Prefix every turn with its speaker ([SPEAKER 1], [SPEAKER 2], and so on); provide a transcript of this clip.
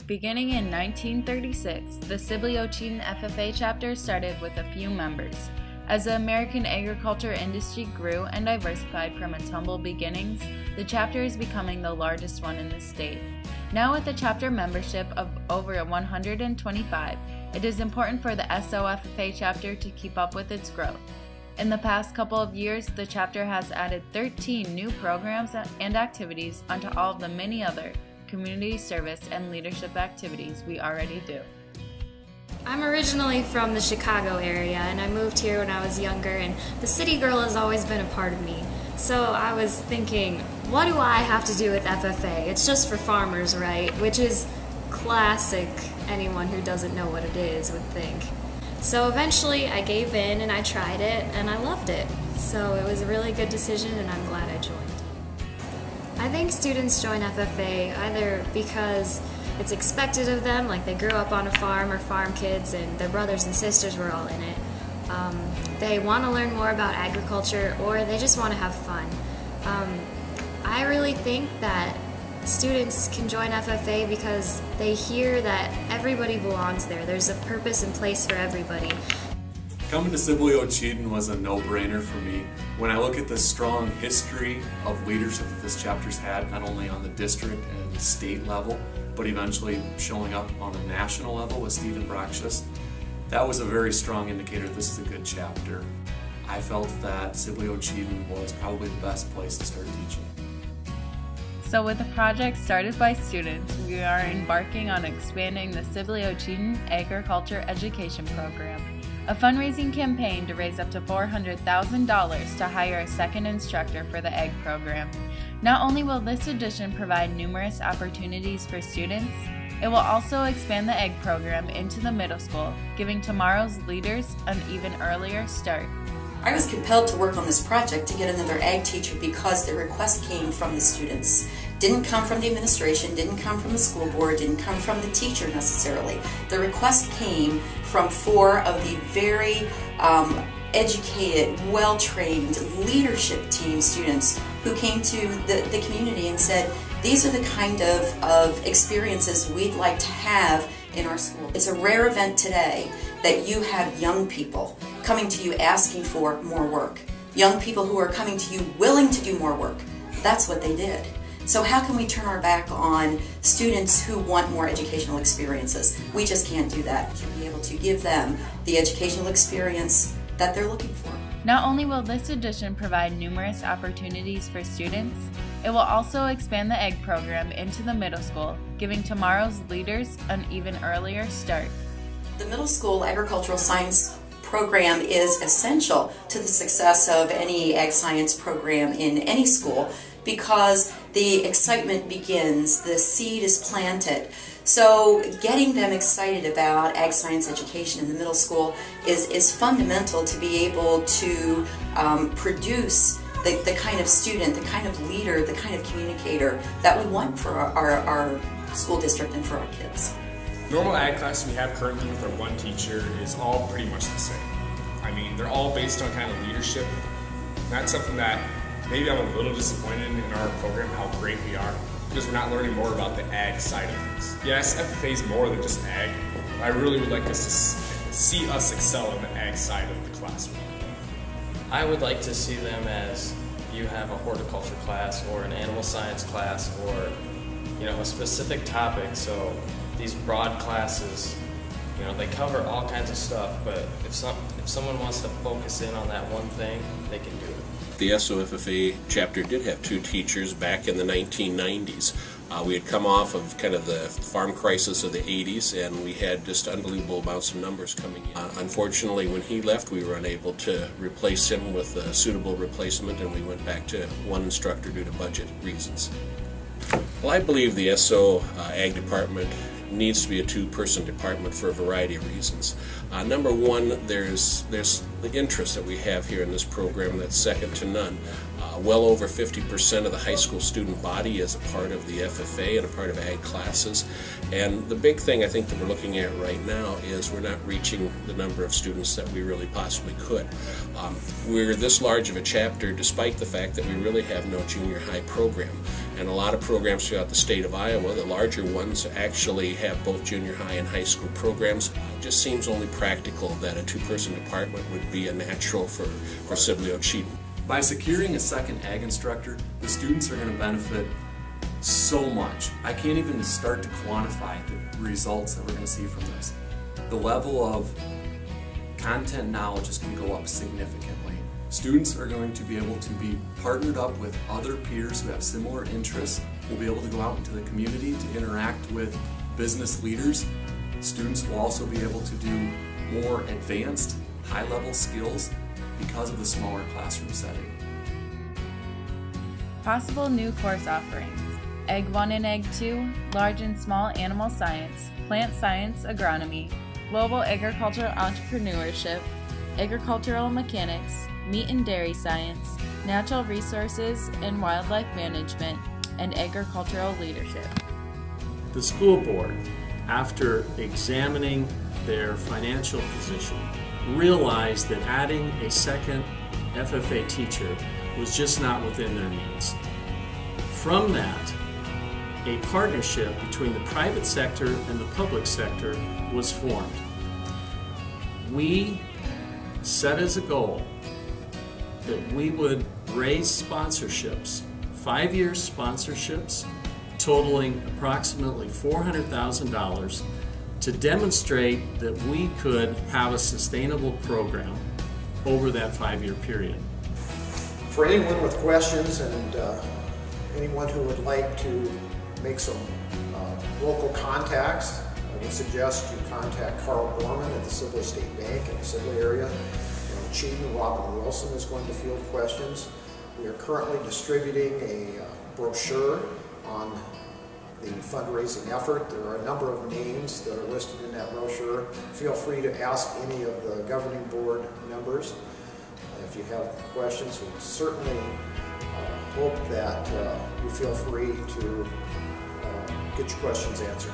[SPEAKER 1] Beginning in 1936, the Sibley-Ocheyedan FFA Chapter started with a few members. As the American agriculture industry grew and diversified from its humble beginnings, the chapter is becoming the largest one in the state. Now with a chapter membership of over 125, it is important for the SOFFA chapter to keep up with its growth. In the past couple of years, the chapter has added 13 new programs and activities onto all of the many other community service and leadership activities we already do.
[SPEAKER 2] I'm originally from the Chicago area, and I moved here when I was younger, and the city girl has always been a part of me. So I was thinking, what do I have to do with FFA? It's just for farmers, right? Which is classic. Anyone who doesn't know what it is would think. So eventually I gave in and I tried it and I loved it. So it was a really good decision and I'm glad I joined. I think students join FFA either because it's expected of them, like they grew up on a farm or farm kids and their brothers and sisters were all in it. They want to learn more about agriculture, or they just want to have fun. I really think that students can join FFA because they hear that everybody belongs there. There's a purpose and place for everybody.
[SPEAKER 3] Coming to Sibley-Ocheyedan was a no-brainer for me. When I look at the strong history of leadership that this chapter's had, not only on the district and state level, but eventually showing up on the national level with Stephen Brockshus, that was a very strong indicator this is a good chapter. I felt that Sibley-Ocheyedan was probably the best place to start teaching.
[SPEAKER 1] So with a project started by students, we are embarking on expanding the Sibley-Ocheyedan Agriculture Education Program, a fundraising campaign to raise up to $400,000 to hire a second instructor for the egg program. Not only will this addition provide numerous opportunities for students, it will also expand the egg program into the middle school, giving tomorrow's leaders an even earlier start.
[SPEAKER 4] I was compelled to work on this project to get another ag teacher because the request came from the students. Didn't come from the administration, didn't come from the school board, didn't come from the teacher necessarily. The request came from 4 of the very educated, well-trained leadership team students who came to the community and said, these are the kind of experiences we'd like to have in our school. It's a rare event today that you have young people coming to you asking for more work. Young people who are coming to you willing to do more work. That's what they did. So how can we turn our back on students who want more educational experiences? We just can't do that. To be able to give them the educational experience that they're looking for.
[SPEAKER 1] Not only will this addition provide numerous opportunities for students, it will also expand the egg program into the middle school, giving tomorrow's leaders an even earlier start.
[SPEAKER 4] The middle school agricultural science program is essential to the success of any ag science program in any school because the excitement begins, the seed is planted. So getting them excited about ag science education in the middle school is fundamental to be able to produce the kind of student, the kind of leader, the kind of communicator that we want for our school district and for our kids.
[SPEAKER 5] Normal ag class we have currently with our one teacher is all pretty much the same. I mean, they're all based on kind of leadership. And that's something that maybe I'm a little disappointed in our program, how great we are, because we're not learning more about the ag side of things. Yes, FFA is more than just ag, but I really would like us to see us excel in the ag side of the classroom.
[SPEAKER 6] I would like to see them as you have a horticulture class or an animal science class or a specific topic. So these broad classes, they cover all kinds of stuff, but if someone wants to focus in on that one thing, they can do it.
[SPEAKER 7] The SOFFA chapter did have 2 teachers back in the 1990s. We had come off of kind of the farm crisis of the 80s, and we had just unbelievable amounts of numbers coming in. Unfortunately, when he left, we were unable to replace him with a suitable replacement, and we went back to 1 instructor due to budget reasons. Well, I believe the SO Ag Department needs to be a 2-person department for a variety of reasons. Number one, there's the interest that we have here in this program that's second to none. Well over 50% of the high school student body is a part of the FFA and a part of ag classes. And the big thing I think that we're looking at right now is we're not reaching the number of students that we really possibly could. We're this large of a chapter despite the fact that we really have no junior high program. And a lot of programs throughout the state of Iowa, the larger ones, actually have both junior high and high school programs. It just seems only practical that a two-person department would be a natural for Sibley-Ocheyedan.
[SPEAKER 3] By securing a second ag instructor, the students are going to benefit so much. I can't even start to quantify the results that we're going to see from this. The level of content knowledge is going to go up significantly. Students are going to be able to be partnered up with other peers who have similar interests. We'll be able to go out into the community to interact with business leaders. Students will also be able to do more advanced, high-level skills because of the smaller classroom setting.
[SPEAKER 1] Possible new course offerings: Ag 1 and Ag 2, Large and Small Animal Science, Plant Science Agronomy, Global Agricultural Entrepreneurship, Agricultural Mechanics, Meat and Dairy Science, Natural Resources and Wildlife Management, and Agricultural Leadership.
[SPEAKER 8] The school board, after examining their financial position, realized that adding a second FFA teacher was just not within their means. From that, a partnership between the private sector and the public sector was formed. We set as a goal that we would raise sponsorships, 5-year sponsorships, totaling approximately $400,000 to demonstrate that we could have a sustainable program over that 5-year period.
[SPEAKER 9] For anyone with questions and anyone who would like to make some local contacts, I would suggest you contact Carl Borman at the Sibley State Bank in the Sibley area. Ocheyedan, Robin Wilson is going to field questions. We are currently distributing a brochure on the fundraising effort. There are a number of names that are listed in that brochure. Feel free to ask any of the governing board members if you have questions. We certainly hope that you feel free to get your questions answered.